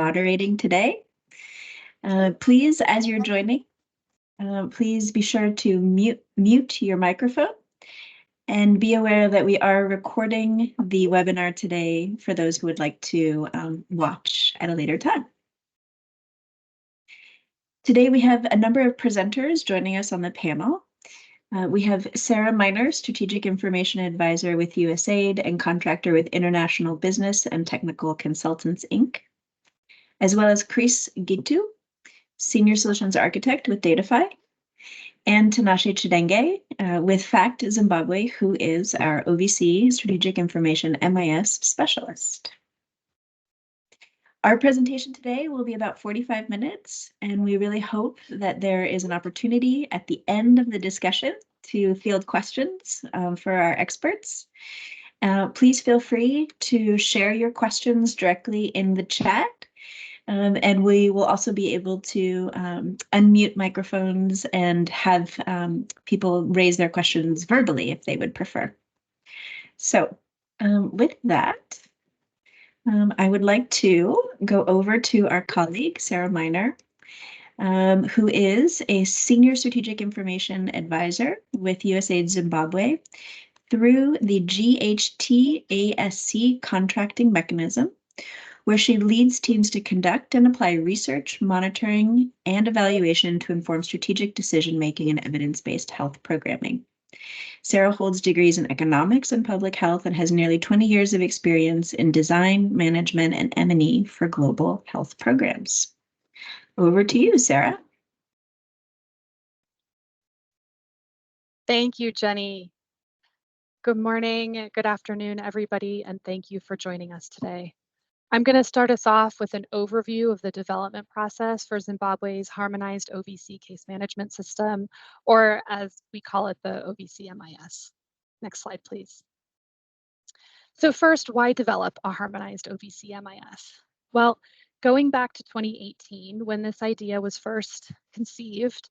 moderating today. Please, as you're joining, please be sure to mute your microphone and be aware that we are recording the webinar today for those who would like to watch at a later time. Today we have a number of presenters joining us on the panel. We have Sarah Miner, Strategic Information Advisor with USAID and contractor with International Business and Technical Consultants, Inc., as well as Chris Gitu, Senior Solutions Architect with Data.FI, and Tinashe Chidenge with FACT Zimbabwe, who is our OVC Strategic Information MIS Specialist. Our presentation today will be about 45 minutes, and we really hope that there is an opportunity at the end of the discussion to field questions for our experts. Please feel free to share your questions directly in the chat, and we will also be able to unmute microphones and have people raise their questions verbally if they would prefer. So with that, I would like to go over to our colleague, Sarah Miner, who is a Senior Strategic Information Advisor with USAID Zimbabwe through the GHTASC contracting mechanism, where she leads teams to conduct and apply research, monitoring, and evaluation to inform strategic decision-making and evidence-based health programming. Sarah holds degrees in economics and public health and has nearly 20 years of experience in design, management, and M&E for global health programs. Over to you, Sarah. Thank you, Jenny. Good morning, good afternoon, everybody, and thank you for joining us today. I'm going to start us off with an overview of the development process for Zimbabwe's harmonized OVC case management system, or as we call it, the OVC MIS. Next slide, please. So first, why develop a harmonized OVC MIS? Well, going back to 2018, when this idea was first conceived,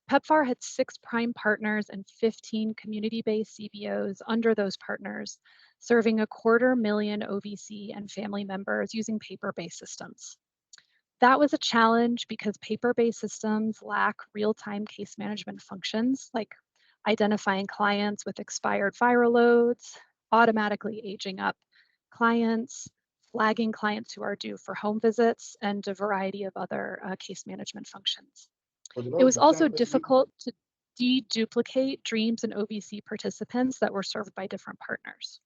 PEPFAR had 6 prime partners and 15 community-based CBOs under those partners, serving 250,000 OVC and family members using paper-based systems. That was a challenge because paper-based systems lack real-time case management functions like identifying clients with expired viral loads, automatically aging up clients, flagging clients who are due for home visits, and a variety of other case management functions. It was also difficult to deduplicate DREAMS and OVC participants that were served by different partners.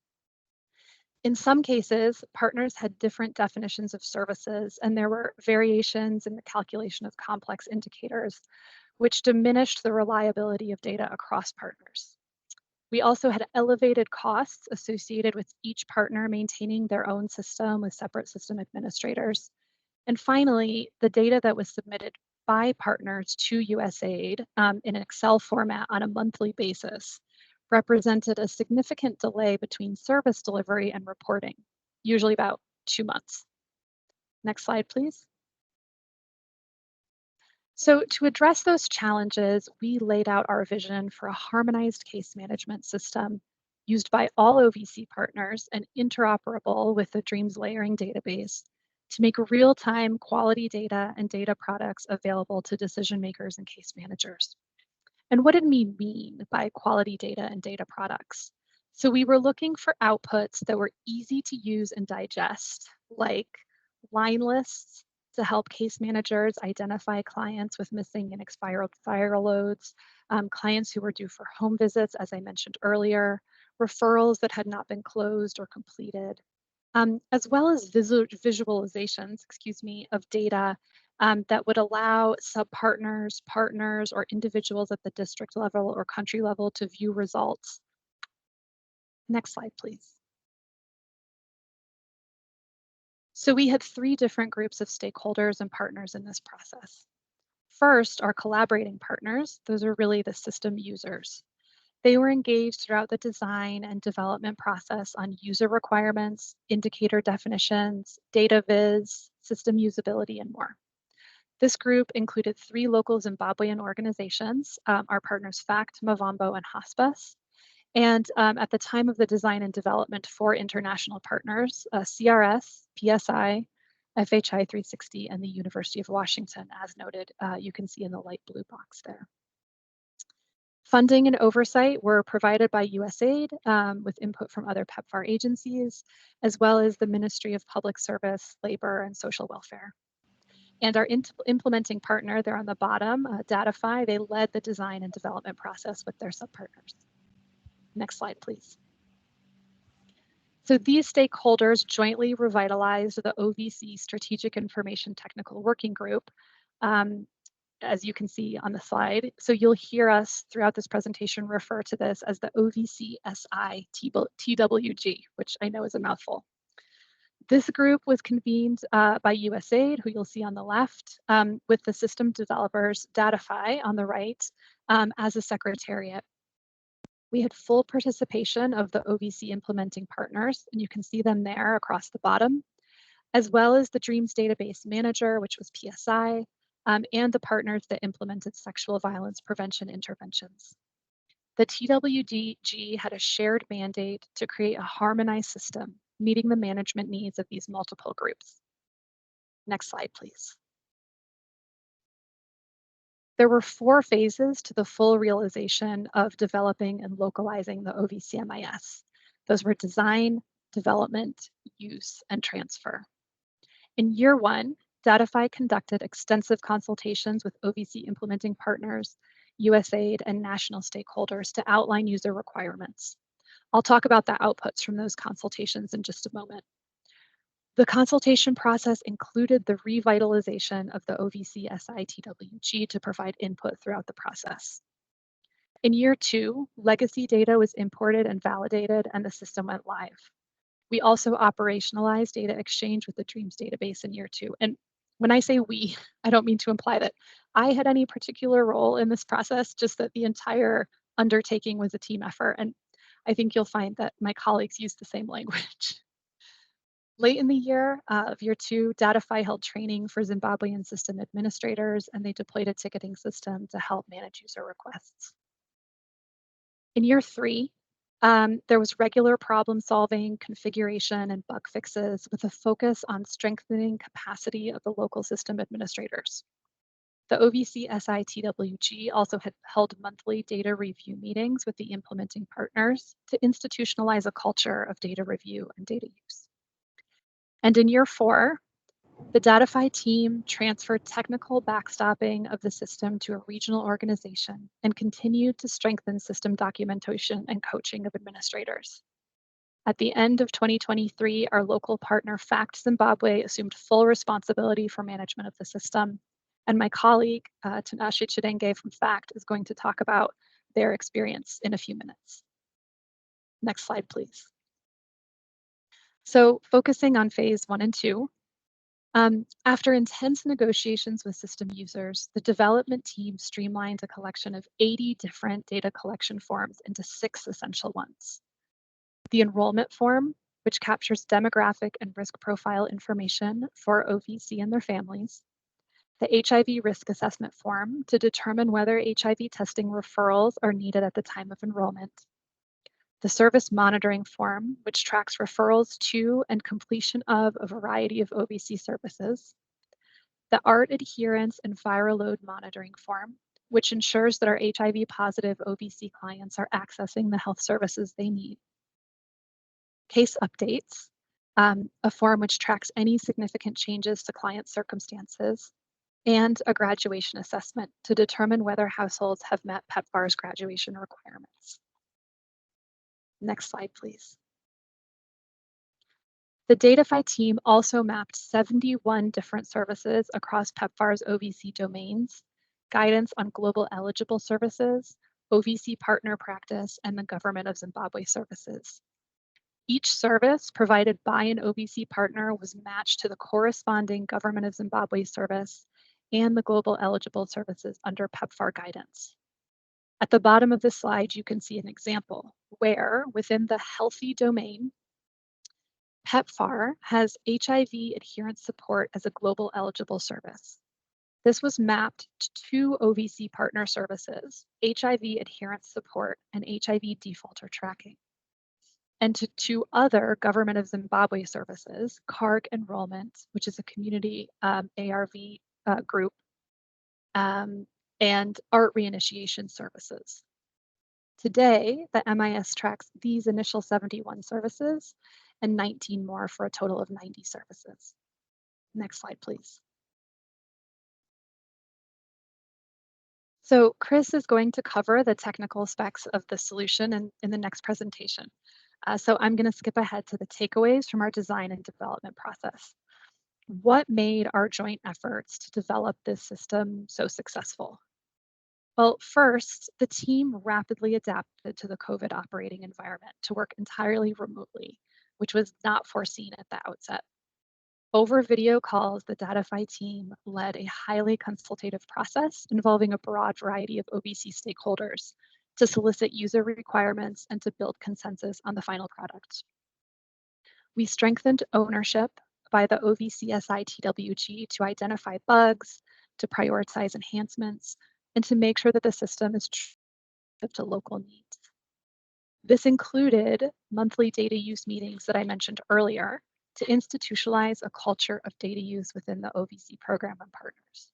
In some cases, partners had different definitions of services, and there were variations in the calculation of complex indicators, which diminished the reliability of data across partners. We also had elevated costs associated with each partner maintaining their own system with separate system administrators. And finally, the data that was submitted by partners to USAID in an Excel format on a monthly basis represented a significant delay between service delivery and reporting, usually about 2 months. Next slide, please. So to address those challenges, we laid out our vision for a harmonized case management system used by all OVC partners and interoperable with the DREAMS layering database to make real-time quality data and data products available to decision makers and case managers. And what did we mean by quality data and data products? So we were looking for outputs that were easy to use and digest, like line lists to help case managers identify clients with missing and expired viral loads, clients who were due for home visits, as I mentioned earlier, referrals that had not been closed or completed, as well as visualizations, of data that would allow sub-partners, partners, or individuals at the district level or country level to view results. Next slide, please. So we had 3 different groups of stakeholders and partners in this process. First, our collaborating partners. Those are really the system users. They were engaged throughout the design and development process on user requirements, indicator definitions, data viz, system usability, and more. This group included 3 local Zimbabwean organizations, our partners FACT, Mavombo, and Hospice. And at the time of the design and development for international partners, CRS, PSI, FHI 360, and the University of Washington, as noted, you can see in the light blue box there. Funding and oversight were provided by USAID with input from other PEPFAR agencies, as well as the Ministry of Public Service, Labor, and Social Welfare. And our implementing partner there on the bottom, Data.FI, they led the design and development process with their subpartners. Next slide, please. So these stakeholders jointly revitalized the OVC Strategic Information Technical Working Group, as you can see on the slide. So you'll hear us throughout this presentation refer to this as the OVC SI TWG, which I know is a mouthful. This group was convened by USAID, who you'll see on the left, with the system developers Data.FI on the right as a secretariat. We had full participation of the OVC implementing partners, and you can see them there across the bottom, as well as the DREAMS database manager, which was PSI, and the partners that implemented sexual violence prevention interventions. The TWG had a shared mandate to create a harmonized system, meeting the management needs of these multiple groups. Next slide, please. There were 4 phases to the full realization of developing and localizing the OVC MIS. Those were design, development, use, and transfer. In year 1, Data.FI conducted extensive consultations with OVC implementing partners, USAID, and national stakeholders to outline user requirements. I'll talk about the outputs from those consultations in just a moment. The consultation process included the revitalization of the OVC SI-TWG to provide input throughout the process. In year 2, legacy data was imported and validated, and the system went live. We also operationalized data exchange with the DREAMS database in year 2. And when I say we, I don't mean to imply that I had any particular role in this process, just that the entire undertaking was a team effort. And I think you'll find that my colleagues used the same language. Late in the year of year 2, Data.FI held training for Zimbabwean system administrators, and they deployed a ticketing system to help manage user requests. In year 3, there was regular problem solving, configuration, and bug fixes with a focus on strengthening capacity of the local system administrators. The OVC SI-TWG also had held monthly data review meetings with the implementing partners to institutionalize a culture of data review and data use. And in year 4, the Data.FI team transferred technical backstopping of the system to a regional organization and continued to strengthen system documentation and coaching of administrators. At the end of 2023, our local partner, FACT Zimbabwe, assumed full responsibility for management of the system. And my colleague, Tinashe Chidenge from FACT, is going to talk about their experience in a few minutes. Next slide, please. So focusing on phase 1 and 2, after intense negotiations with system users, the development team streamlined a collection of 80 different data collection forms into 6 essential ones. The enrollment form, which captures demographic and risk profile information for OVC and their families. The HIV risk assessment form to determine whether HIV testing referrals are needed at the time of enrollment. The service monitoring form, which tracks referrals to and completion of a variety of OVC services. The ART adherence and viral load monitoring form, which ensures that our HIV positive OVC clients are accessing the health services they need. Case updates, a form which tracks any significant changes to client circumstances, and a graduation assessment to determine whether households have met PEPFAR's graduation requirements. Next slide, please. The Data.FI team also mapped 71 different services across PEPFAR's OVC domains, guidance on global eligible services, OVC partner practice, and the Government of Zimbabwe services. Each service provided by an OVC partner was matched to the corresponding Government of Zimbabwe service and the global eligible services under PEPFAR guidance. At the bottom of this slide, you can see an example where within the healthy domain, PEPFAR has HIV adherence support as a global eligible service. This was mapped to 2 OVC partner services, HIV adherence support and HIV defaulter tracking. and to 2 other Government of Zimbabwe services, CARG Enrollment, which is a community ARV group, and Art Reinitiation Services. Today, the MIS tracks these initial 71 services and 19 more for a total of 90 services. Next slide, please. So Chris is going to cover the technical specs of the solution in the next presentation. So I'm going to skip ahead to the takeaways from our design and development process. What made our joint efforts to develop this system so successful? Well, first, the team rapidly adapted to the COVID operating environment to work entirely remotely, which was not foreseen at the outset. Over video calls, the Data.FI team led a highly consultative process involving a broad variety of OVC stakeholders to solicit user requirements and to build consensus on the final product. We strengthened ownership by the OVC TWG to identify bugs, to prioritize enhancements, and to make sure that the system is true to local needs. This included monthly data use meetings that I mentioned earlier to institutionalize a culture of data use within the OVC program and partners.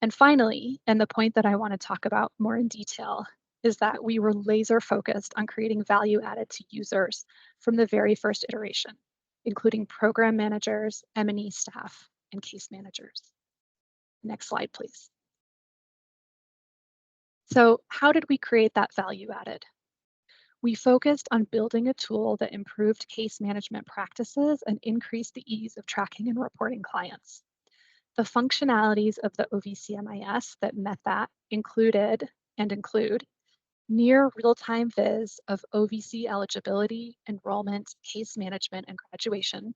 And finally, and the point that I want to talk about more in detail, is that we were laser focused on creating value added to users from the very first iteration, including program managers, M&E staff, and case managers. Next slide, please. So how did we create that value added? We focused on building a tool that improved case management practices and increased the ease of tracking and reporting clients. The functionalities of the OVC MIS that met that include near real-time viz of OVC eligibility, enrollment, case management, and graduation,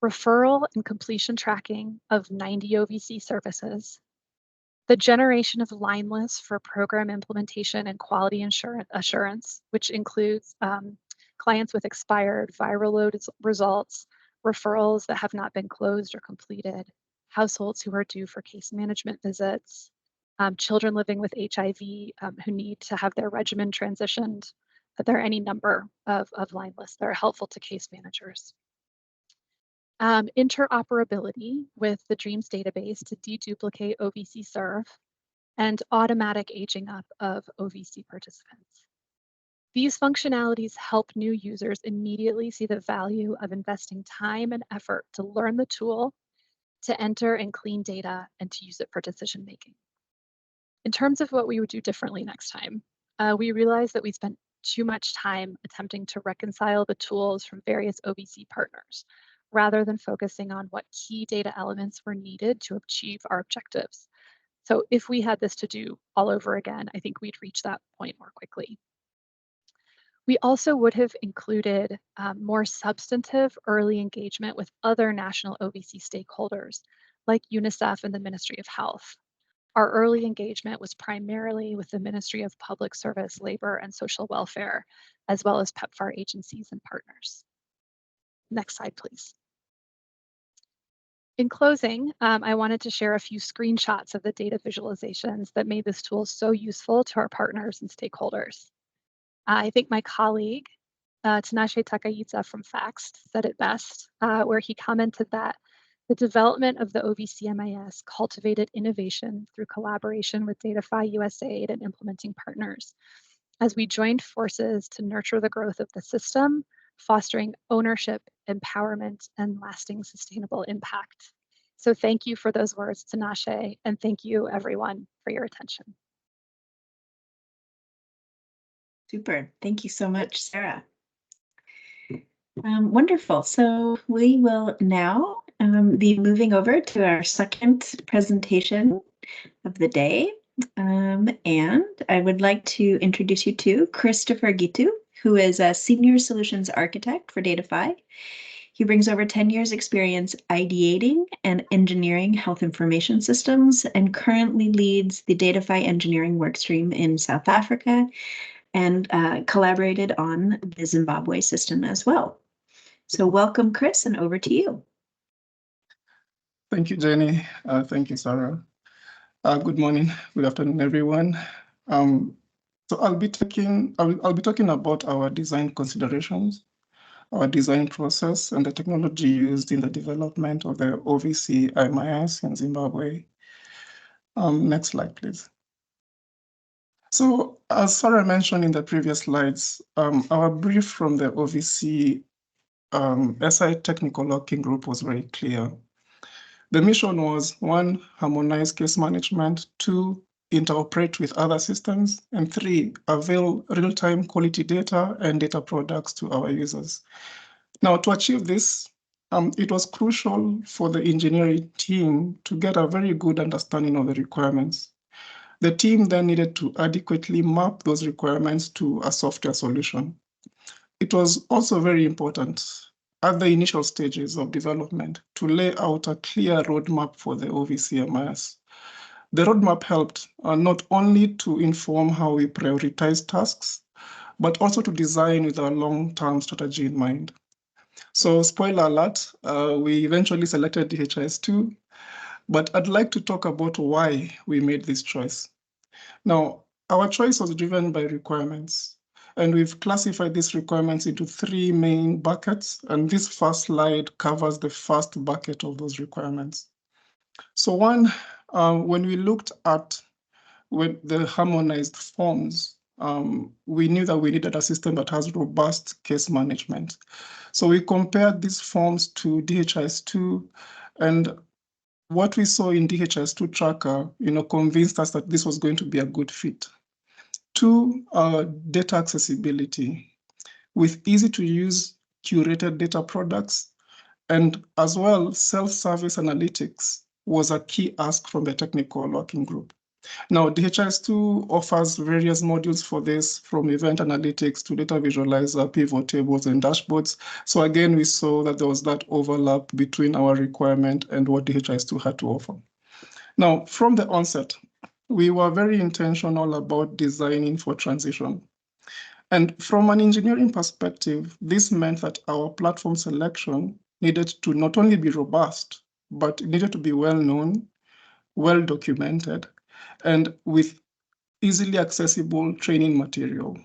referral and completion tracking of 90 OVC services, the generation of line lists for program implementation and quality assurance, which includes clients with expired viral load results, referrals that have not been closed or completed, households who are due for case management visits, children living with HIV who need to have their regimen transitioned. There are any number of line lists that are helpful to case managers. Interoperability with the DREAMS database to deduplicate OVC serve, and automatic aging up of OVC participants. These functionalities help new users immediately see the value of investing time and effort to learn the tool, to enter and clean data, and to use it for decision making. In terms of what we would do differently next time, we realized that we spent too much time attempting to reconcile the tools from various OVC partners, rather than focusing on what key data elements were needed to achieve our objectives. So if we had this to do all over again, I think we'd reach that point more quickly. We also would have included more substantive early engagement with other national OVC stakeholders, like UNICEF and the Ministry of Health. Our early engagement was primarily with the Ministry of Public Service, Labor, and Social Welfare, as well as PEPFAR agencies and partners. Next slide, please. In closing, I wanted to share a few screenshots of the data visualizations that made this tool so useful to our partners and stakeholders. I think my colleague, Tinashe Takayita from FAXT, said it best, where he commented that the development of the OVC MIS cultivated innovation through collaboration with Data.FI USAID and implementing partners, as we joined forces to nurture the growth of the system, fostering ownership, empowerment, and lasting sustainable impact. So thank you for those words, Tinashe, and thank you everyone for your attention. Super, thank you so much, Sarah. Wonderful, so we will now be moving over to our second presentation of the day. And I would like to introduce you to Christopher Gitu, who is a Senior Solutions Architect for Data.FI. He brings over 10 years experience ideating and engineering health information systems and currently leads the Data.FI engineering workstream in South Africa and collaborated on the Zimbabwe system as well. So welcome, Chris, and over to you. Thank you, Jenny. Thank you, Sarah. Good morning, good afternoon, everyone. So I'll be talking about our design considerations, our design process, and the technology used in the development of the OVC MIS in Zimbabwe. Next slide, please. So as Sarah mentioned in the previous slides, our brief from the OVC SI Technical Working Group was very clear. The mission was 1, harmonize case management, 2, interoperate with other systems, and 3, avail real-time quality data and data products to our users. Now, to achieve this, it was crucial for the engineering team to get a very good understanding of the requirements. The team then needed to adequately map those requirements to a software solution. It was also very important at the initial stages of development to lay out a clear roadmap for the OVC MIS. The roadmap helped not only to inform how we prioritize tasks, but also to design with our long-term strategy in mind. So spoiler alert, we eventually selected DHIS2, but I'd like to talk about why we made this choice. Now, our choice was driven by requirements, and we've classified these requirements into 3 main buckets, and this first slide covers the first bucket of those requirements. So one, when we looked at the harmonized forms, we knew that we needed a system that has robust case management. So we compared these forms to DHIS2, and what we saw in DHIS2 tracker, convinced us that this was going to be a good fit. 2, data accessibility with easy to use curated data products, and as well, self-service analytics was a key ask from the technical working group. Now, DHIS2 offers various modules for this, from event analytics to data visualizer, pivot tables, and dashboards. So again, we saw that there was that overlap between our requirement and what DHIS2 had to offer. Now, from the onset, we were very intentional about designing for transition. And from an engineering perspective, this meant that our platform selection needed to not only be robust, but it needed to be well-known, well-documented, and with easily accessible training material.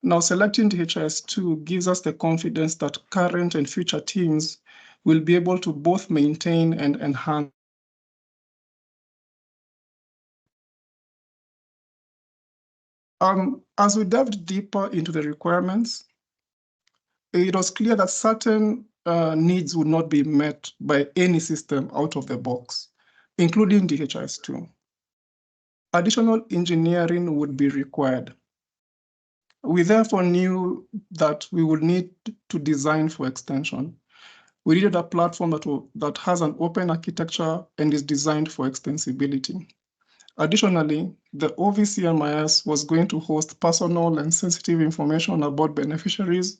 Now, selecting DHIS2 gives us the confidence that current and future teams will be able to both maintain and enhance. As we delved deeper into the requirements, it was clear that certain needs would not be met by any system out of the box, including DHIS2. Additional engineering would be required. We therefore knew that we would need to design for extension. We needed a platform that has an open architecture and is designed for extensibility. Additionally, the OVC MIS was going to host personal and sensitive information about beneficiaries.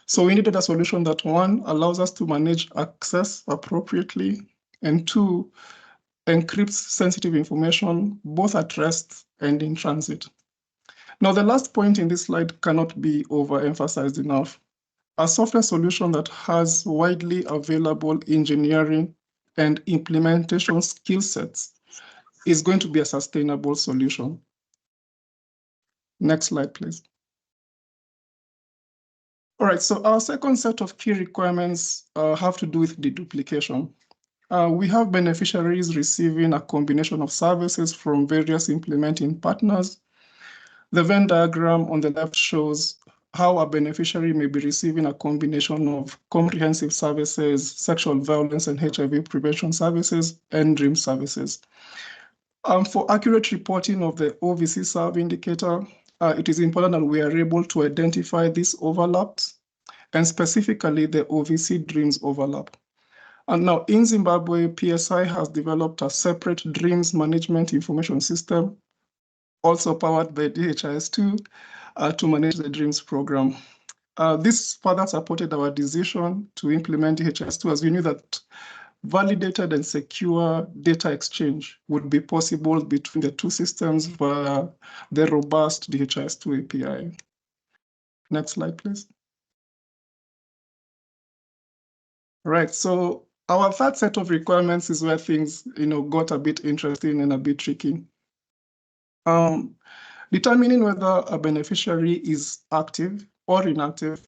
So we needed a solution that, 1, allows us to manage access appropriately, and 2, encrypts sensitive information, both at rest and in transit. Now, the last point in this slide cannot be overemphasized enough. A software solution that has widely available engineering and implementation skill sets is going to be a sustainable solution. Next slide, please. All right, so our second set of key requirements have to do with deduplication. We have beneficiaries receiving a combination of services from various implementing partners. The Venn diagram on the left shows how a beneficiary may be receiving a combination of comprehensive services, sexual violence and HIV prevention services, and DREAM services. For accurate reporting of the OVC serve indicator, it is important that we are able to identify these overlaps, and specifically the OVC DREAMS overlap. And now in Zimbabwe, PSI has developed a separate DREAMS management information system, also powered by DHIS2, to manage the DREAMS program. This further supported our decision to implement DHIS2, as we knew that validated and secure data exchange would be possible between the two systems via the robust DHIS2 API. Next slide, please. Right, so our third set of requirements is where things got a bit interesting and a bit tricky. Determining whether a beneficiary is active or inactive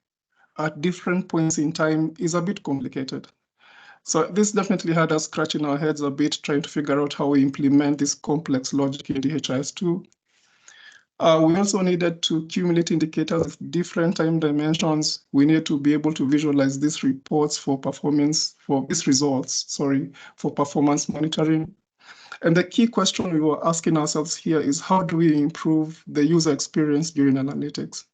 at different points in time is a bit complicated. So this definitely had us scratching our heads a bit, trying to figure out how we implement this complex logic in DHIS2. We also needed to accumulate indicators of different time dimensions. We need to be able to visualize these reports for performance, for these results, for performance monitoring. And the key question we were asking ourselves here is, how do we improve the user experience during analytics?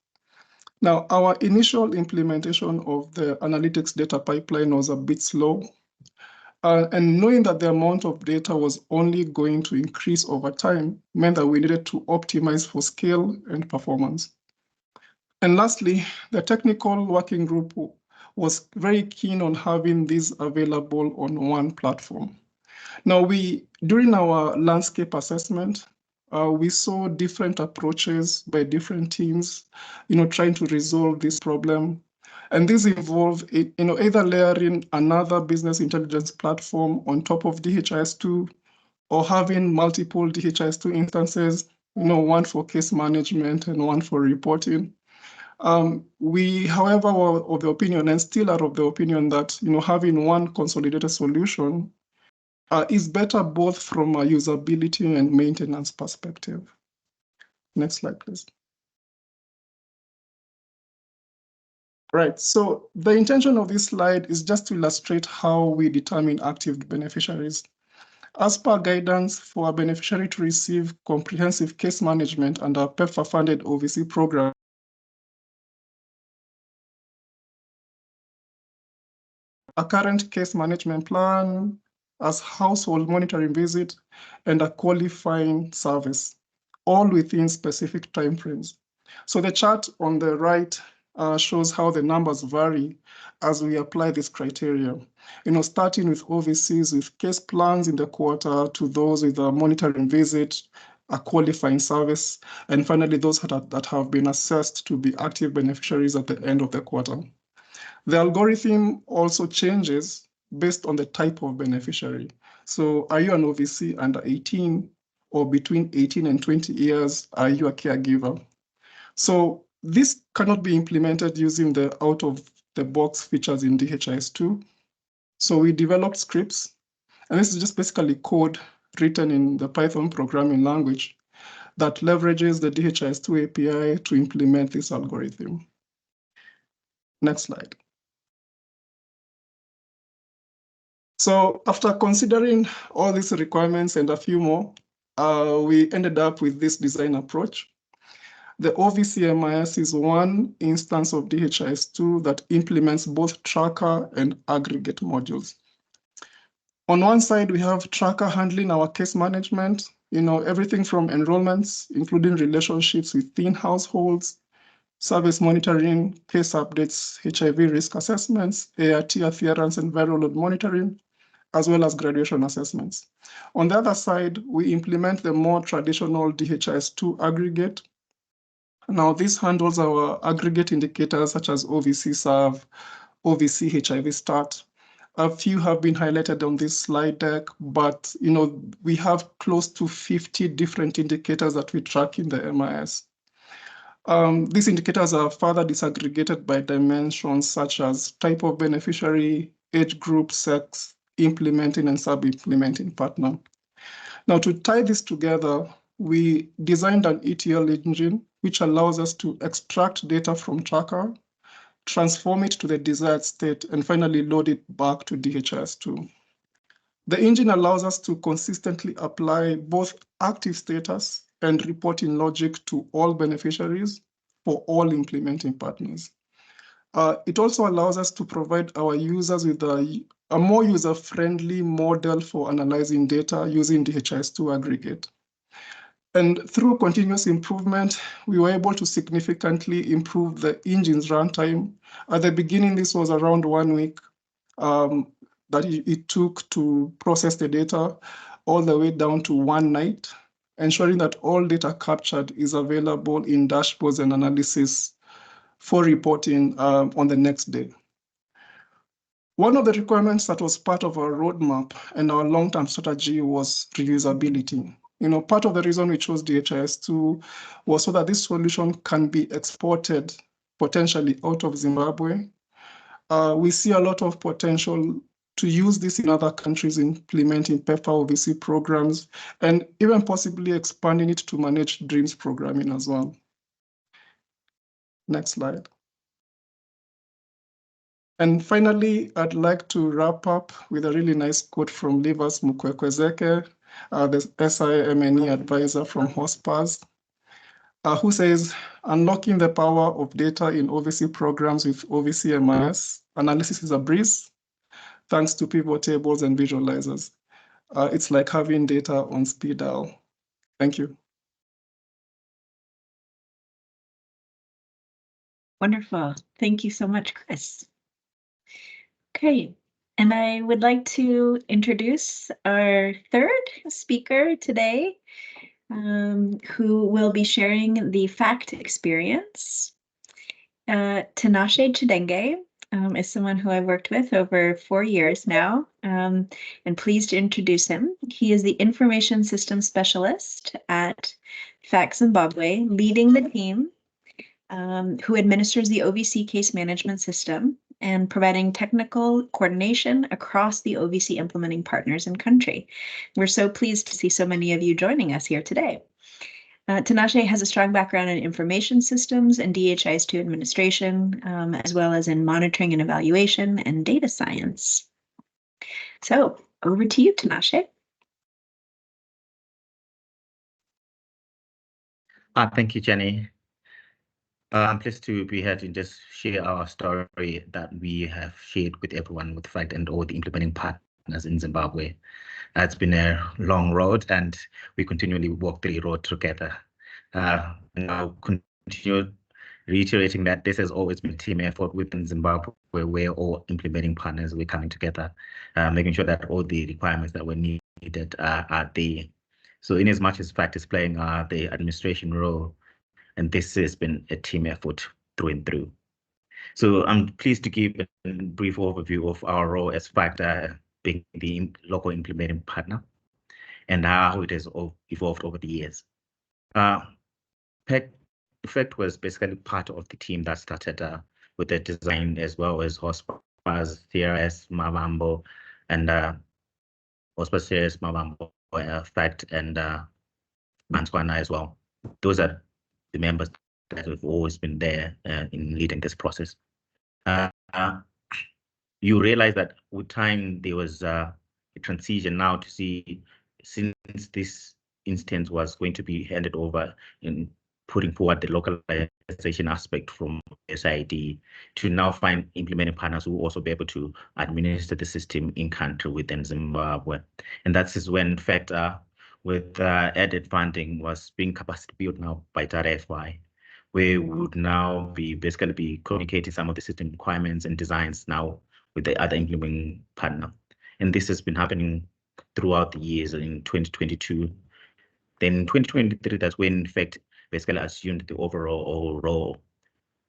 Now, our initial implementation of the analytics data pipeline was a bit slow. And knowing that the amount of data was only going to increase over time meant that we needed to optimize for scale and performance. And lastly, the technical working group was very keen on having these available on one platform. Now, during our landscape assessment, we saw different approaches by different teams, trying to resolve this problem. And this involved, either layering another business intelligence platform on top of DHIS2 or having multiple DHIS2 instances, one for case management and one for reporting. We, however, were of the opinion and still are of the opinion that, having one consolidated solution is better both from a usability and maintenance perspective. Next slide, please. Right, so the intention of this slide is just to illustrate how we determine active beneficiaries. As per guidance, for a beneficiary to receive comprehensive case management under a PEPFAR-funded OVC program, a current case management plan, as household monitoring visit, and a qualifying service, all within specific timeframes. So the chart on the right shows how the numbers vary as we apply this criteria. Starting with OVCs with case plans in the quarter to those with a monitoring visit, a qualifying service, and finally those that have been assessed to be active beneficiaries at the end of the quarter. The algorithm also changes based on the type of beneficiary. So are you an OVC under 18 or between 18 and 20 years? Are you a caregiver? So this cannot be implemented using the out-of-the-box features in DHIS2. So we developed scripts, and this is just basically code written in the Python programming language that leverages the DHIS2 API to implement this algorithm. Next slide. So after considering all these requirements and a few more, we ended up with this design approach. The OVC MIS is one instance of DHIS2 that implements both tracker and aggregate modules. On one side, we have tracker handling our case management, everything from enrollments, including relationships within households, service monitoring, case updates, HIV risk assessments, ART adherence and viral load monitoring, as well as graduation assessments. On the other side, we implement the more traditional DHIS2 aggregate. Now, this handles our aggregate indicators such as OVC serve, OVC HIV start. A few have been highlighted on this slide deck, but we have close to 50 different indicators that we track in the MIS. These indicators are further disaggregated by dimensions such as type of beneficiary, age group, sex, implementing and sub-implementing partner. Now, to tie this together, we designed an ETL engine which allows us to extract data from tracker, transform it to the desired state, and finally load it back to DHIS2. The engine allows us to consistently apply both active status and reporting logic to all beneficiaries for all implementing partners. It also allows us to provide our users with a more user-friendly model for analyzing data using DHIS2 aggregate. And through continuous improvement, we were able to significantly improve the engine's runtime. At the beginning, this was around 1 week that it took to process the data, all the way down to 1 night, ensuring that all data captured is available in dashboards and analysis for reporting on the next day. One of the requirements that was part of our roadmap and our long-term strategy was reusability. Part of the reason we chose DHIS2 was so that this solution can be exported potentially out of Zimbabwe. We see a lot of potential to use this in other countries implementing PEPFAR OVC programs, and even possibly expanding it to manage DREAMS programming as well. Next slide. And finally, I'd like to wrap up with a really nice quote from Livas Mukwekwezeke, the SIMNE advisor from HOSPAS, who says, unlocking the power of data in OVC programs with OVC MIS, analysis is a breeze, thanks to pivot tables and visualizers. It's like having data on speed dial. Thank you. Wonderful. Thank you so much, Chris. Okay, and I would like to introduce our third speaker today, who will be sharing the FACT experience. Tinashe Chidenge is someone who I've worked with over 4 years now, and pleased to introduce him. He is the Information Systems Specialist at FACT Zimbabwe, leading the team who administers the OVC case management system and providing technical coordination across the OVC implementing partners and country. We're so pleased to see so many of you joining us here today. Tinashe has a strong background in information systems and DHIS2 administration, as well as in monitoring and evaluation and data science. So over to you, Tinashe. Thank you, Jenny. I'm pleased to be here to just share our story that we have shared with everyone with FACT and all the implementing partners in Zimbabwe. It's been a long road, and we continually walk the road together. And I'll continue reiterating that this has always been a team effort within Zimbabwe, where we're all implementing partners, we're coming together, making sure that all the requirements that were needed are there. So in as much as FACT is playing the administration role, and this has been a team effort through and through. So I'm pleased to give a brief overview of our role as FACT being the local implementing partner and how it has evolved over the years. FACT was basically part of the team that started with the design, as well as HOSPAS, CRS, Mavambo, and HOSPAS, CRS, Mavambo, FACT, and Manswana as well. Those are the members that have always been there in leading this process. You realize that with time there was a transition now to see, since this instance was going to be handed over in putting forward the localization aspect from SID, to now find implementing partners who will also be able to administer the system in country within Zimbabwe. And that is when, in fact, with added funding was being capacity built now by Data.FI, where we would now basically be communicating some of the system requirements and designs now with the other implementing partner. And this has been happening throughout the years. In 2022, then in 2023, that's when, in fact, basically assumed the overall role,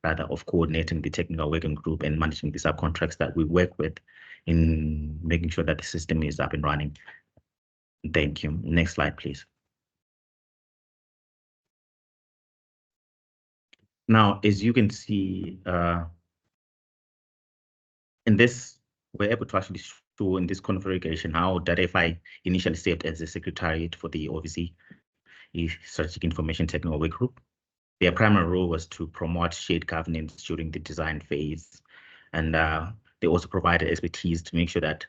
rather, of coordinating the technical working group and managing the subcontracts that we work with in making sure that the system is up and running. Thank you. Next slide, please. Now, as you can see, in this, we're able to actually show in this configuration how Data.FI initially served as the secretariat for the OVC Strategic Information Technical Work Group. Their primary role was to promote shared governance during the design phase. And they also provided expertise to make sure that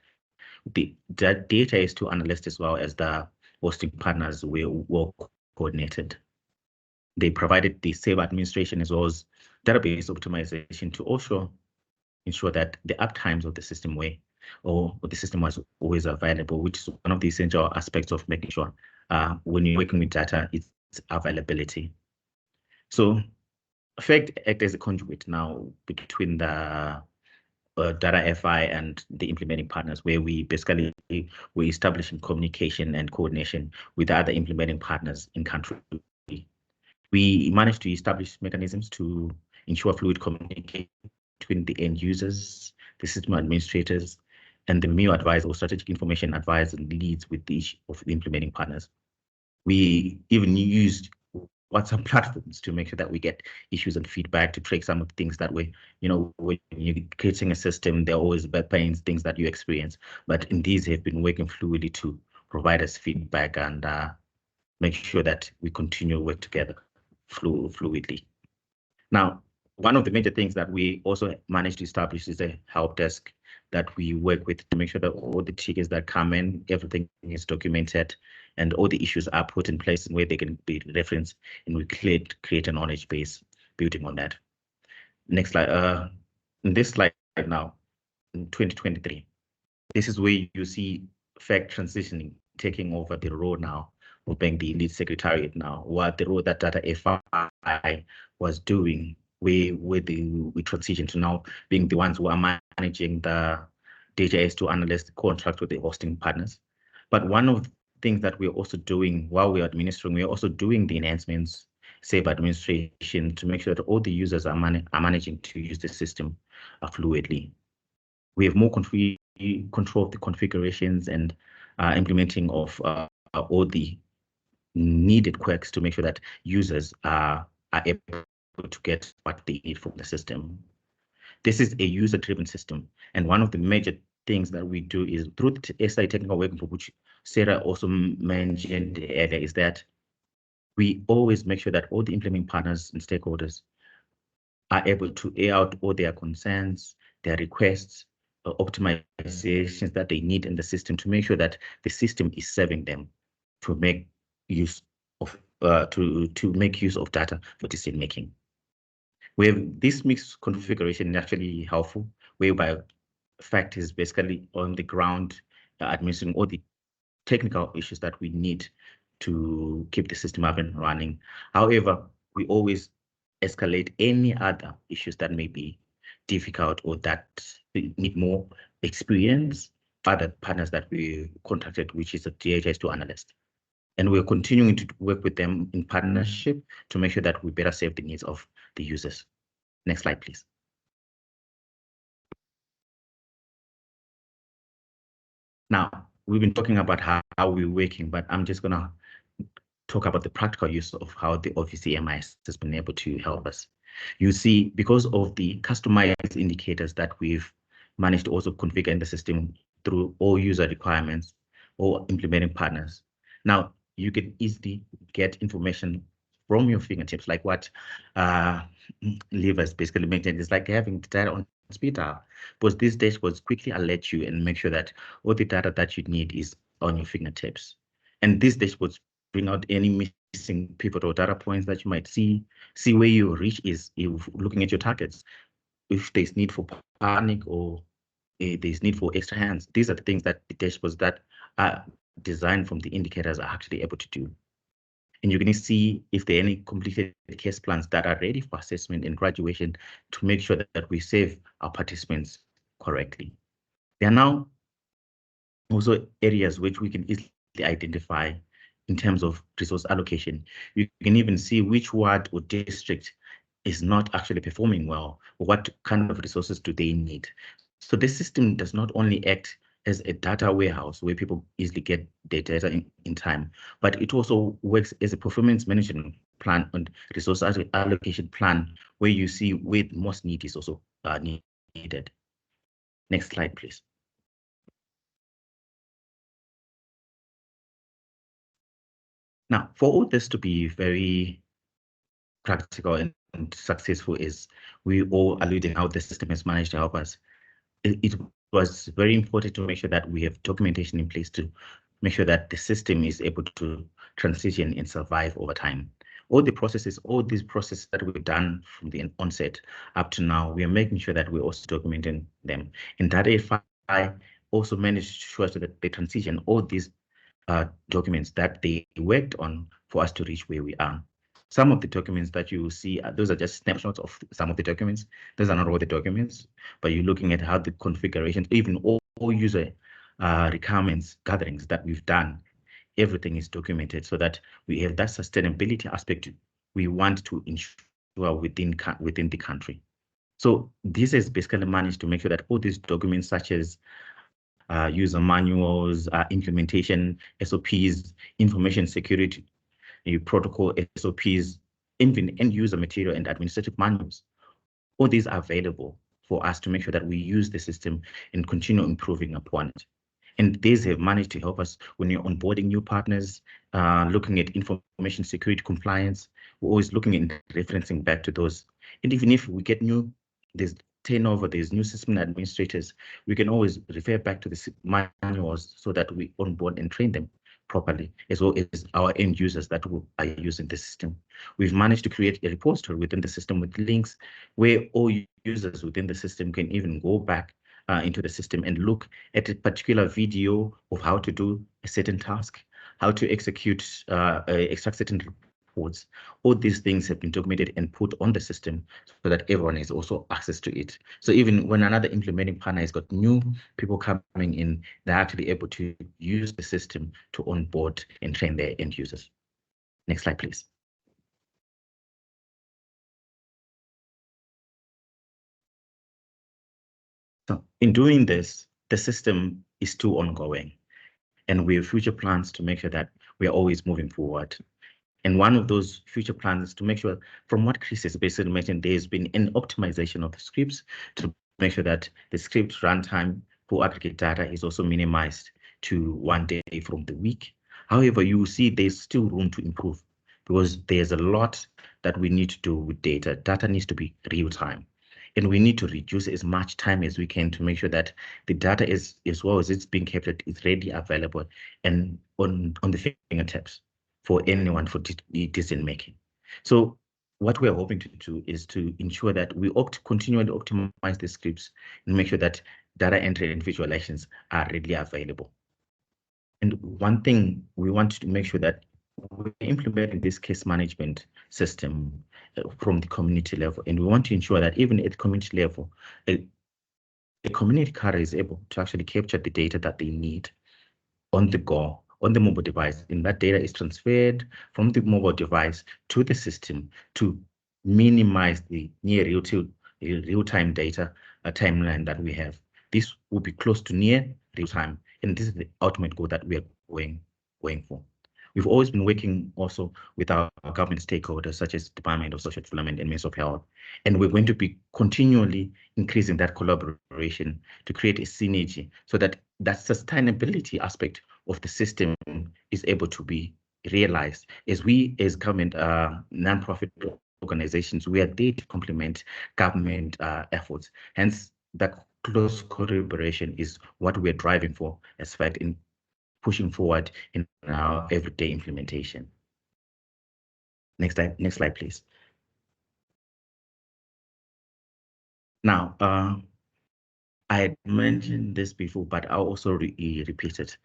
the data is to analysts as well as the hosting partners were well coordinated. They provided the safe administration as well as database optimization to also ensure that the uptimes of the system the system was always available, which is one of the essential aspects of making sure when you're working with data, its availability. So FACT act as a conduit now between the Data.FI and the implementing partners, where we basically we're establishing communication and coordination with other implementing partners in country. We managed to establish mechanisms to ensure fluid communication between the end users, the system administrators, and the MIO advisor or strategic information advisor leads with each of the implementing partners. We even used WhatsApp platforms to make sure that we get issues and feedback to track some of the things that we, when you're creating a system, there are always bad pains, things that you experience. But in these have been working fluidly to provide us feedback and make sure that we continue to work together fluidly. Now, one of the major things that we also managed to establish is a help desk that we work with to make sure that all the tickets that come in, everything is documented, and all the issues are put in place where they can be referenced, and we create a knowledge base building on that. Next slide. In this slide right now, in 2023, this is where you see FACT transitioning, taking over the role now of being the lead secretariat now, what the role that Data.FI was doing, we transition to now being the ones who are managing the DJS2 analyst contract with the hosting partners. But one of the things that we're also doing while we're administering, we're also doing the enhancements, safe administration, to make sure that all the users are managing to use the system fluidly. We have more control of the configurations and implementing of all the needed quirks to make sure that users are able to get what they need from the system. This is a user-driven system, and one of the major things that we do is through the SI technical working group, which Sarah also mentioned earlier, is that we always make sure that all the implementing partners and stakeholders are able to air out all their concerns, their requests, optimizations that they need in the system to make sure that the system is serving them to make use of to make use of data for decision making. Where this mixed configuration is actually helpful, whereby FACT is basically on the ground administering all the technical issues that we need to keep the system up and running. However, we always escalate any other issues that may be difficult or that need more experience, other partners that we contacted, which is a DHS2 analyst. And we're continuing to work with them in partnership to make sure that we better serve the needs of the users. Next slide, please. Now, we've been talking about how we're working, but I'm just gonna talk about the practical use of how the OVC MIS has been able to help us. You see, because of the customized indicators that we've managed to also configure in the system through all user requirements or implementing partners. Now, you can easily get information from your fingertips, like what Liv has basically mentioned. It's like having data on speed dial, because these dashboards quickly alert you and make sure that all the data that you need is on your fingertips. And these dashboards bring out any missing pivotal data points that you might see where your reach is if looking at your targets. If there's need for panic or there's need for extra hands, these are the things that the dashboards that are designed from the indicators are actually able to do. And you're going to see if there are any completed case plans that are ready for assessment and graduation to make sure that we save our participants correctly. There are now also areas which we can easily identify in terms of resource allocation. You can even see which ward or district is not actually performing well, or what kind of resources do they need. So this system does not only act as a data warehouse where people easily get their data in time, but it also works as a performance management plan and resource allocation plan where you see where the most need is also needed. Next slide, please. Now, for all this to be very practical and successful, is we all alluding how the system has managed to help us. It was very important to make sure that we have documentation in place to make sure that the system is able to transition and survive over time. All these processes that we've done from the onset up to now, we are making sure that we're also documenting them. And Data.FI also managed to show us that they transition all these documents that they worked on for us to reach where we are. Some of the documents that you see, those are just snapshots of some of the documents. Those are not all the documents, but you're looking at how the configurations, even all user requirements gatherings that we've done, everything is documented so that we have that sustainability aspect we want to ensure within the country. So this has basically managed to make sure that all these documents, such as user manuals, implementation, SOPs, information security protocol SOPs, even end user material and administrative manuals. All these are available for us to make sure that we use the system and continue improving upon it. And these have managed to help us when you're onboarding new partners, looking at information security compliance. We're always looking and referencing back to those. And even if we get there's turnover, there's new system administrators, we can always refer back to the manuals so that we onboard and train them properly, as well as our end users that are using the system. We've managed to create a repository within the system with links where all users within the system can even go back into the system and look at a particular video of how to do a certain task, how to execute, extract certain reports. All these things have been documented and put on the system so that everyone has also access to it. So even when another implementing partner has got new people coming in, they're actually able to use the system to onboard and train their end users. Next slide, please. So in doing this, the system is still ongoing, and we have future plans to make sure that we are always moving forward. And one of those future plans is to make sure, from what Chris has basically mentioned, there's been an optimization of the scripts to make sure that the script runtime for aggregate data is also minimized to 1 day from the week. However, you will see there's still room to improve because there's a lot that we need to do with data. Data needs to be real time. And we need to reduce as much time as we can to make sure that the data is, as well as it's being captured, is readily available and on the fingertips for anyone for decision making. So what we're hoping to do is to ensure that we continually optimize the scripts and make sure that data entry and visualizations are readily available. And one thing we want to make sure that we're implementing this case management system from the community level, and we want to ensure that even at the community level, a community cadre is able to actually capture the data that they need on the go, on the mobile device, and that data is transferred from the mobile device to the system to minimize the near real-time data timeline that we have. This will be close to near real-time, and this is the ultimate goal that we are going for. We've always been working also with our government stakeholders, such as Department of Social Development and Ministry of Health, and we're going to be continually increasing that collaboration to create a synergy so that that sustainability aspect of the system is able to be realized. As we, as government non-profit organizations, we are there to complement government efforts. Hence, that close collaboration is what we're driving for as fact in pushing forward in our everyday implementation. Next slide, please. Now, I had mentioned this before, but I'll also repeat it.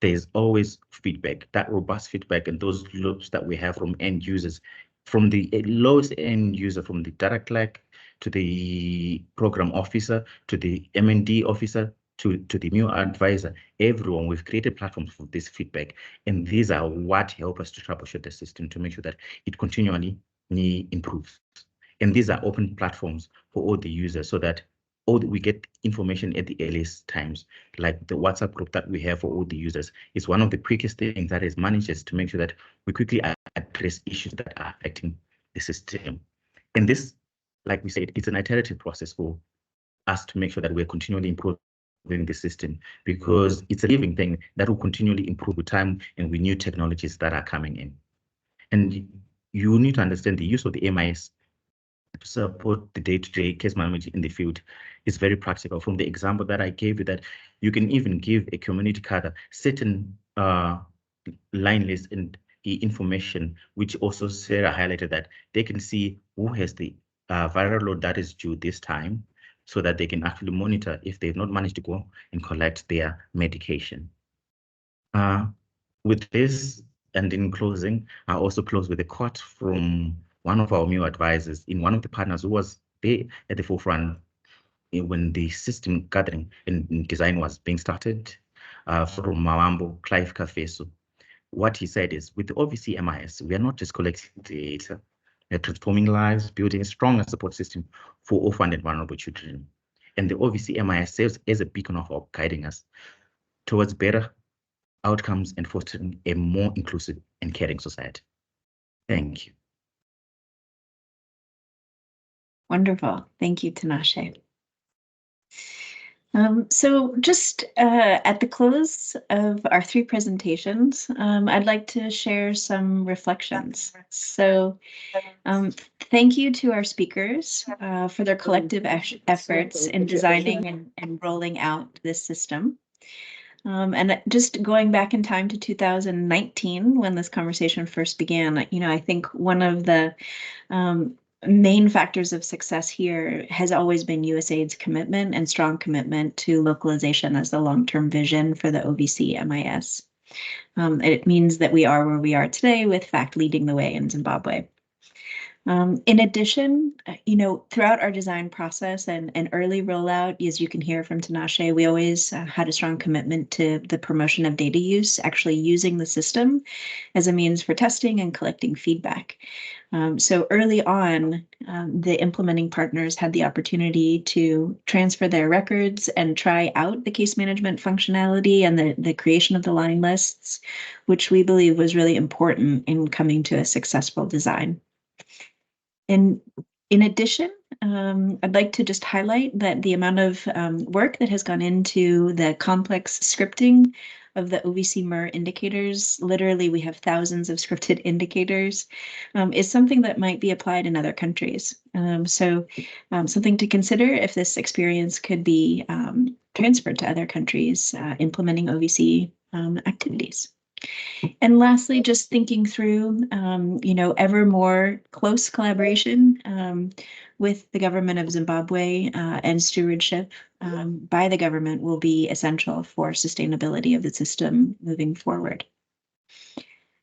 There's always feedback, that robust feedback, and those loops that we have from end users, from the lowest end user, from the data clerk to the program officer, to the M&D officer, to the new advisor, everyone. We've created platforms for this feedback, and these are what help us to troubleshoot the system to make sure that it continually improves. And these are open platforms for all the users so that we get information at the earliest times. Like the WhatsApp group that we have for all the users is one of the quickest things that is managed to make sure that we quickly address issues that are affecting the system. And this, like we said, it's an iterative process for us to make sure that we're continually improving the system, because it's a living thing that will continually improve with time and with new technologies that are coming in. And you need to understand the use of the MIS to support the day-to-day case management in the field is very practical. From the example that I gave you, that you can even give a community cadre certain line lists and information, which also Sarah highlighted, that they can see who has the viral load that is due this time, so that they can actually monitor if they've not managed to go and collect their medication. With this, and in closing, I also close with a quote from one of our new advisors in one of the partners who was there at the forefront when the system gathering and design was being started, from Mawambo, Clive Kafeso. What he said is, with the OVC MIS, we are not just collecting data, we're transforming lives, building a stronger support system for orphan and vulnerable children. And the OVC MIS serves as a beacon of hope, guiding us towards better outcomes and fostering a more inclusive and caring society. Thank you. Wonderful. Thank you, Tinashe. So just at the close of our three presentations, I'd like to share some reflections. So thank you to our speakers for their collective efforts in designing and rolling out this system. And just going back in time to 2019, when this conversation first began, I think one of the main factors of success here has always been USAID's commitment and strong commitment to localization as the long-term vision for the OVC MIS. It means that we are where we are today, with FACT leading the way in Zimbabwe. In addition, throughout our design process and early rollout, as you can hear from Tinashe, we always had a strong commitment to the promotion of data use, actually using the system as a means for testing and collecting feedback. So early on, the implementing partners had the opportunity to transfer their records and try out the case management functionality and the creation of the line lists, which we believe was really important in coming to a successful design. And in addition, I'd like to just highlight that the amount of work that has gone into the complex scripting of the OVC MIR indicators, literally we have thousands of scripted indicators, is something that might be applied in other countries. So something to consider if this experience could be transferred to other countries implementing OVC activities. And lastly, just thinking through, ever more close collaboration with the government of Zimbabwe and stewardship by the government will be essential for sustainability of the system moving forward.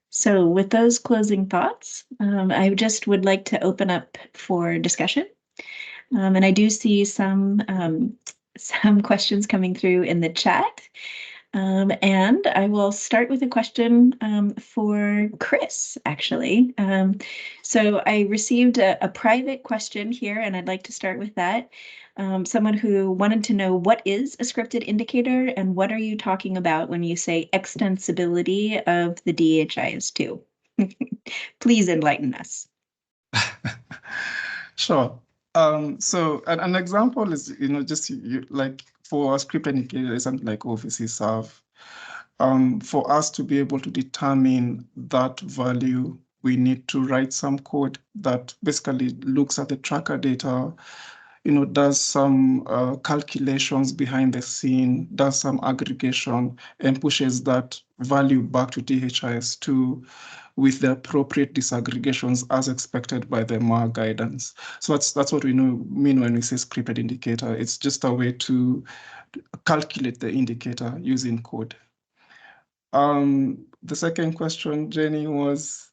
So with those closing thoughts, I just would like to open up for discussion. And I do see some questions coming through in the chat. And I will start with a question for Chris, actually. So I received a private question here, and I'd like to start with that. Someone who wanted to know, what is a scripted indicator, and what are you talking about when you say extensibility of the DHIS2? Please enlighten us. Sure. So an example is, just like for a script indicator, something like OVC serve. For us to be able to determine that value, we need to write some code that basically looks at the tracker data, does some calculations behind the scene, does some aggregation, and pushes that value back to DHIS2 with the appropriate disaggregations as expected by the MAR guidance. So that's what we mean when we say scripted indicator. It's just a way to calculate the indicator using code. The second question, Jenny, was?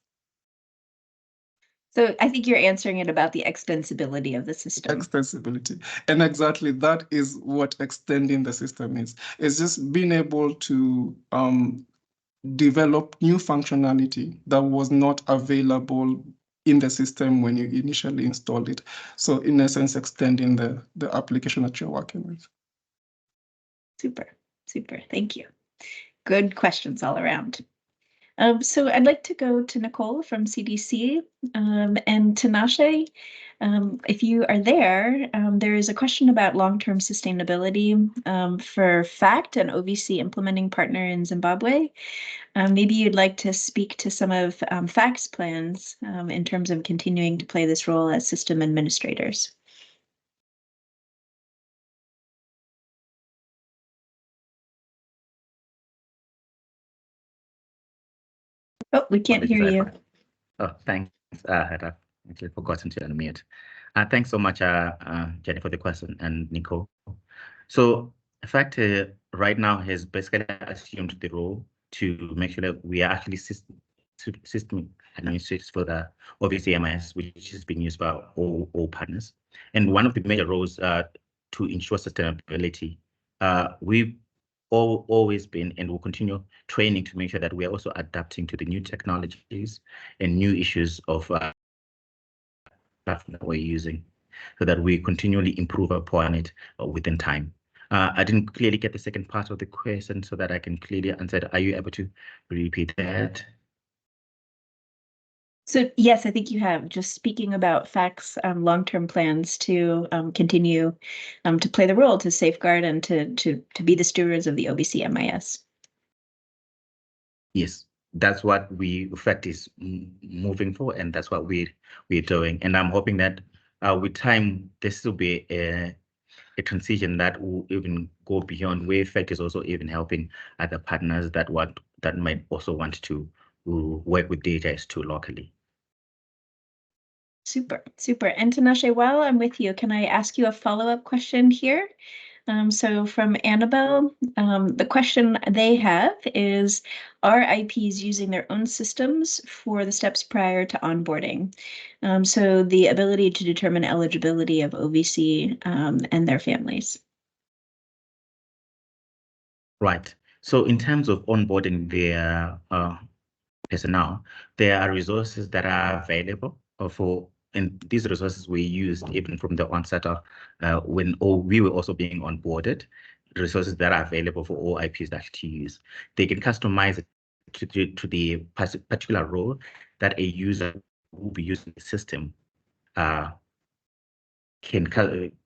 So I think you're answering it about the extensibility of the system. Extensibility. And exactly that is what extending the system is. It's just being able to develop new functionality that was not available in the system when you initially installed it. So in essence, extending the application that you're working with. Super, super. Thank you. Good questions all around. So I'd like to go to Nicole from CDC and Tinashe. If you are there, there is a question about long-term sustainability for FACT, an OVC implementing partner in Zimbabwe. Maybe you'd like to speak to some of FACT's plans in terms of continuing to play this role as system administrators. Oh, we can't hear you. Oh, thanks. I had actually forgotten to unmute. Thanks so much, Jenny, for the question, and Nicole. So, in fact, right now has basically assumed the role to make sure that we are actually system administrators for the OVC MIS, which is being used by all partners. And one of the major roles to ensure sustainability, we've always been and will continue training to make sure that we are also adapting to the new technologies and new issues of platform that we're using, so that we continually improve upon it within time. I didn't clearly get the second part of the question, so that I can clearly answer it. Are you able to repeat that? So yes, I think you have. Just speaking about FACT's long-term plans to continue to play the role to safeguard and to be the stewards of the OVC MIS. Yes, that's what FACT is moving for, and that's what we're doing. And I'm hoping that with time, this will be a transition that will even go beyond where FACT is also even helping other partners that might also want to work with Data.FI locally. Super, super. And Tinashe, while I'm with you, can I ask you a follow-up question here? So from Annabelle, the question they have is, are IPs using their own systems for the steps prior to onboarding? So the ability to determine eligibility of OVC and their families. Right. So in terms of onboarding their personnel, there are resources that are available and these resources were used even from the onset of when we were also being onboarded. Resources that are available for all IPs that to use. They can customize it to the particular role that a user will be using the system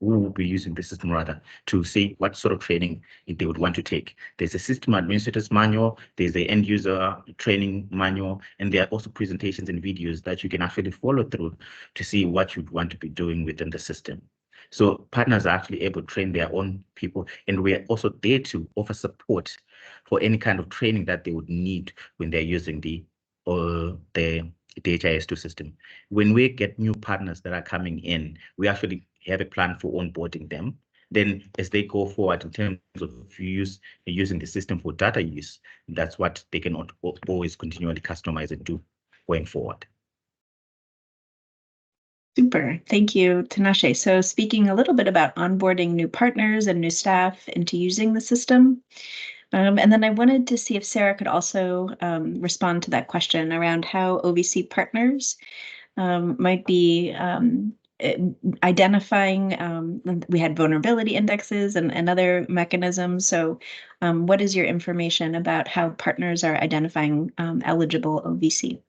will be using the system rather to see what sort of training they would want to take. There's a system administrator's manual, there's the end user training manual, and there are also presentations and videos that you can actually follow through to see what you'd want to be doing within the system. So partners are actually able to train their own people, and we're also there to offer support for any kind of training that they would need when they're using the DHIS2 system. When we get new partners that are coming in, we actually have a plan for onboarding them. Then as they go forward in terms of using the system for data use, that's what they can always continually customize and do going forward. Super, thank you, Tinashe. So speaking a little bit about onboarding new partners and new staff into using the system, and then I wanted to see if Sarah could also respond to that question around how OVC partners might be identifying, we had vulnerability indexes and other mechanisms. So what is your information about how partners are identifying eligible OVC?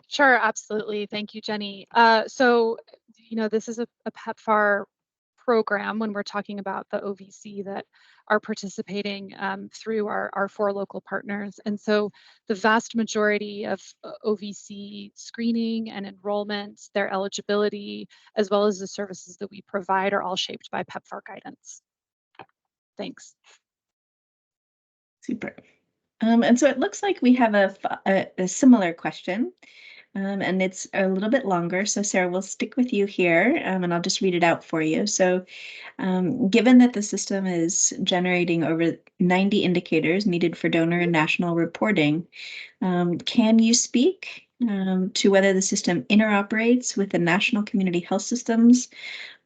Sure, absolutely. Thank you, Jenny. So, this is a PEPFAR program when we're talking about the OVC that are participating through our 4 local partners. And so the vast majority of OVC screening and enrollment, their eligibility, as well as the services that we provide are all shaped by PEPFAR guidance. Thanks. Super. And so it looks like we have a similar question. And it's a little bit longer. So Sarah, we'll stick with you here and I'll just read it out for you. So given that the system is generating over 90 indicators needed for donor and national reporting, can you speak to whether the system interoperates with the national community health systems,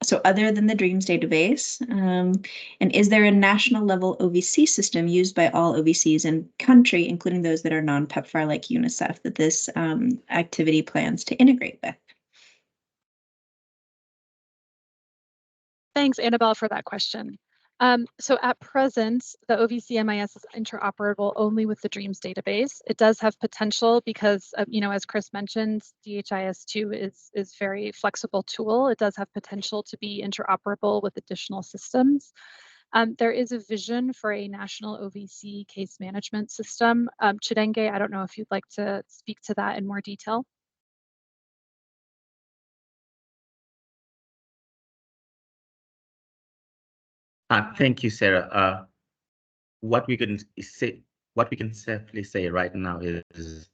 so other than the DREAMS database? And is there a national level OVC system used by all OVCs in country, including those that are non-PEPFAR like UNICEF, that this activity plans to integrate with? Thanks, Annabelle, for that question. So at present, the OVC MIS is interoperable only with the DREAMS database. It does have potential because, as Chris mentioned, DHIS2 is very flexible tool. It does have potential to be interoperable with additional systems. There is a vision for a national OVC case management system. Chidenge, I don't know if you'd like to speak to that in more detail. Thank you, Sarah. What we can safely say right now is,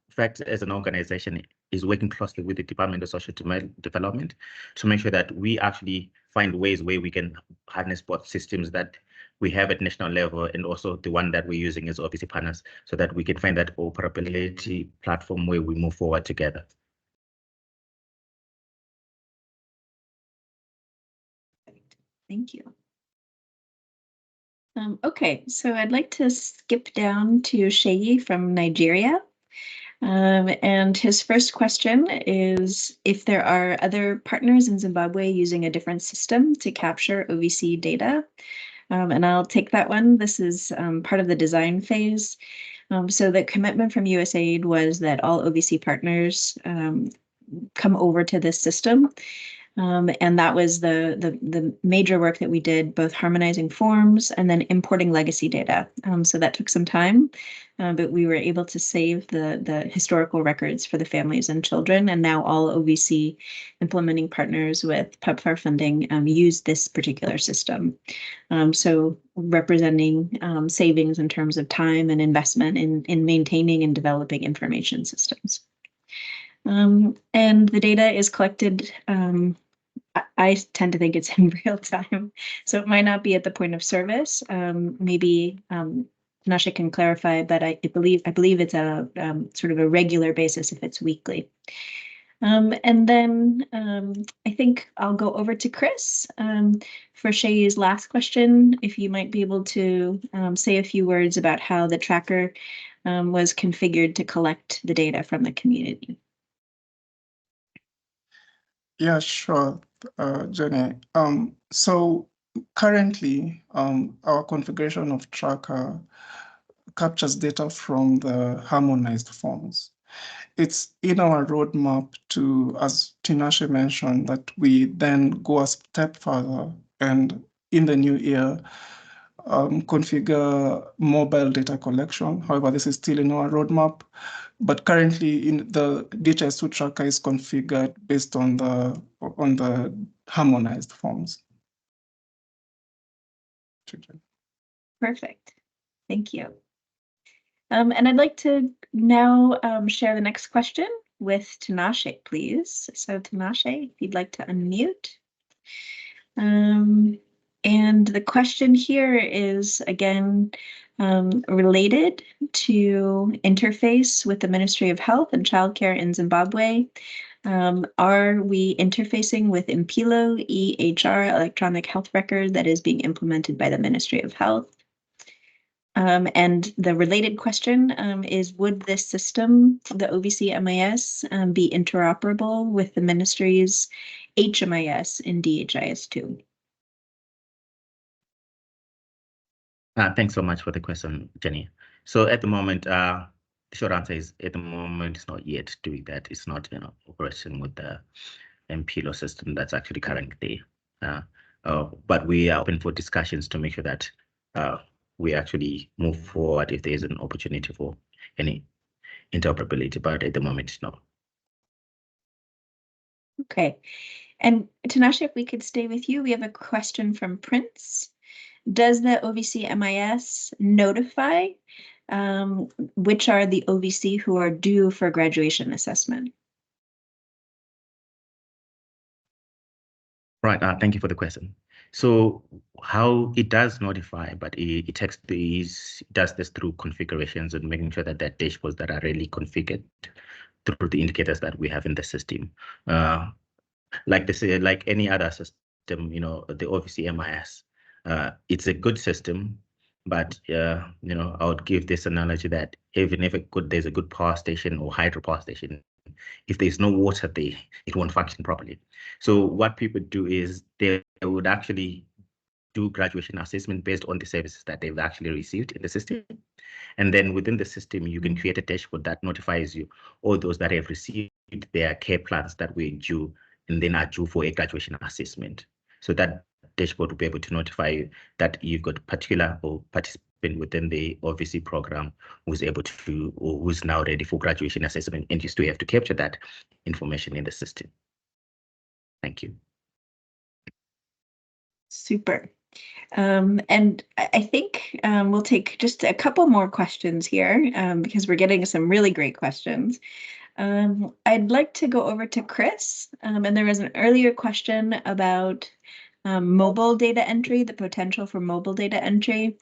FACT as an organization is working closely with the Department of Social Development to make sure that we actually find ways where we can harness both systems that we have at national level and also the one that we're using as OVC partners, so that we can find that operability platform where we move forward together. Thank you. Okay, so I'd like to skip down to Sheyi from Nigeria. And his first question is if there are other partners in Zimbabwe using a different system to capture OVC data. And I'll take that one. This is part of the design phase. So the commitment from USAID was that all OVC partners come over to this system. And that was the major work that we did, both harmonizing forms and then importing legacy data. So that took some time, but we were able to save the historical records for the families and children. And now all OVC implementing partners with PEPFAR funding use this particular system. So representing savings in terms of time and investment in maintaining and developing information systems. And the data is collected, I tend to think it's in real time, so it might not be at the point of service. Maybe Nasha can clarify, but I believe it's a sort of a regular basis if it's weekly. And then I think I'll go over to Chris for Shay's last question, if you might be able to say a few words about how the tracker was configured to collect the data from the community. Yeah, sure, Jenny. So currently, our configuration of tracker captures data from the harmonized forms. It's in our roadmap to, as Tinashe mentioned, that we then go a step further and in the new year, configure mobile data collection. However, this is still in our roadmap, but currently in the DHIS2 tracker is configured based on the harmonized forms. Perfect. Thank you. And I'd like to now share the next question with Tinashe, please. So Tinashe, if you'd like to unmute. And the question here is, again, related to interface with the Ministry of Health and Childcare in Zimbabwe. Are we interfacing with Impilo EHR, electronic health record that is being implemented by the Ministry of Health? And the related question is, would this system, the OVC MIS, be interoperable with the ministry's HMIS in DHIS2? Thanks so much for the question, Jenny. So at the moment, the short answer is at the moment it's not yet doing that. It's not operation with the MPLO system that's actually currently. But we are open for discussions to make sure that we actually move forward if there is an opportunity for any interoperability. But at the moment, no. Okay. And Tinashe, if we could stay with you, we have a question from Prince. Does the OVC MIS notify which are the OVC who are due for graduation assessment? Right. Thank you for the question. So how it does notify, but it does this through configurations and making sure that dashboards that are really configured through the indicators that we have in the system. Like any other system, the OVC MIS, it's a good system, but I would give this analogy that even if there's a good power station or hydropower station, if there's no water there, it won't function properly. So what people do is they would actually do graduation assessment based on the services that they've actually received in the system. And then within the system, you can create a dashboard that notifies you all those that have received their care plans that were due and then are due for a graduation assessment. So that dashboard will be able to notify you that you've got particular or participant within the OVC program who's able to, or who's now ready for graduation assessment, and you still have to capture that information in the system. Thank you. Super. And I think we'll take just a couple more questions here because we're getting some really great questions. I'd like to go over to Chris, and there was an earlier question about mobile data entry, the potential for mobile data entry.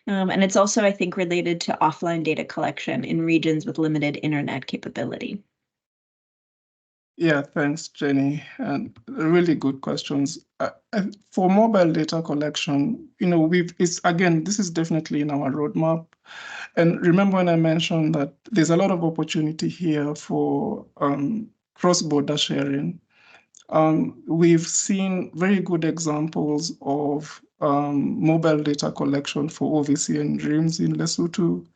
And it's also, I think, related to offline data collection in regions with limited internet capability. Yeah, thanks, Jenny. And really good questions. For mobile data collection, this is definitely in our roadmap. And remember when I mentioned that there's a lot of opportunity here for cross-border sharing. We've seen very good examples of mobile data collection for OVC and DREAMS in Lesotho.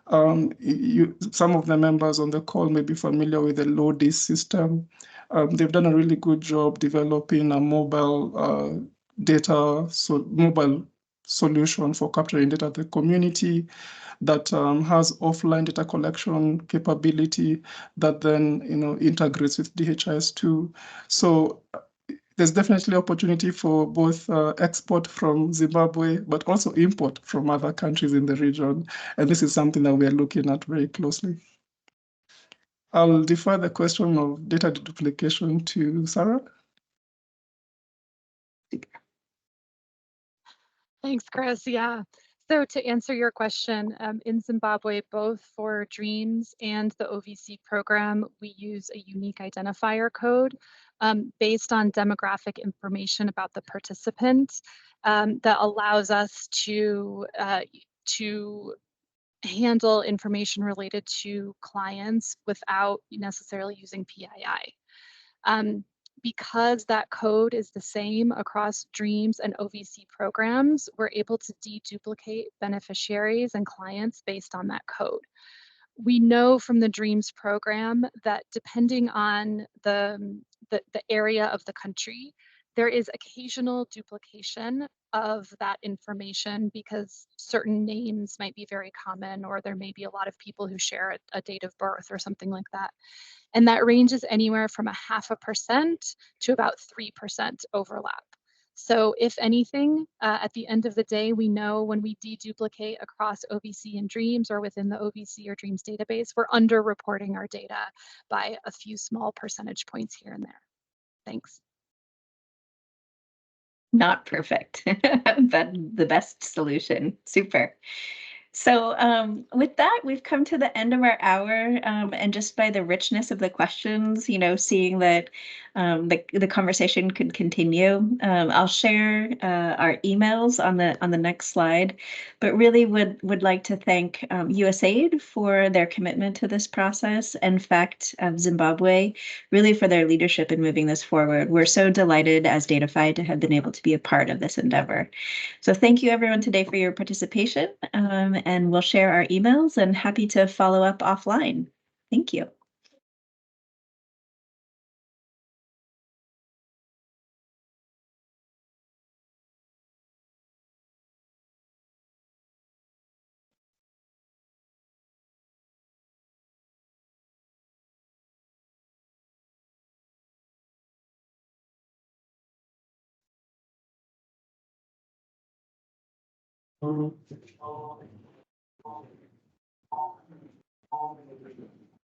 Some of the members on the call may be familiar with the LODIS system. They've done a really good job developing a mobile mobile solution for capturing data at the community that has offline data collection capability that then integrates with DHIS2. So there's definitely opportunity for both export from Zimbabwe, but also import from other countries in the region. And this is something that we are looking at very closely. I'll defer the question of data duplication to Sarah. Thanks, Chris. Yeah. So to answer your question, in Zimbabwe, both for DREAMS and the OVC program, we use a unique identifier code based on demographic information about the participant that allows us to handle information related to clients without necessarily using PII. Because that code is the same across DREAMS and OVC programs, we're able to deduplicate beneficiaries and clients based on that code. We know from the DREAMS program that depending on the area of the country, there is occasional duplication of that information because certain names might be very common, or there may be a lot of people who share a date of birth or something like that. And that ranges anywhere from 0.5% to about 3% overlap. So if anything, at the end of the day, we know when we deduplicate across OVC and DREAMS or within the OVC or DREAMS database, we're underreporting our data by a few small percentage points here and there. Thanks. Not perfect, but the best solution. Super. So with that, we've come to the end of our hour, and just by the richness of the questions, seeing that the conversation could continue, I'll share our emails on the next slide. But really would like to thank USAID for their commitment to this process, and FACT Zimbabwe really for their leadership in moving this forward. We're so delighted as Data.FI to have been able to be a part of this endeavor. So thank you everyone today for your participation, and we'll share our emails and happy to follow up offline. Thank you.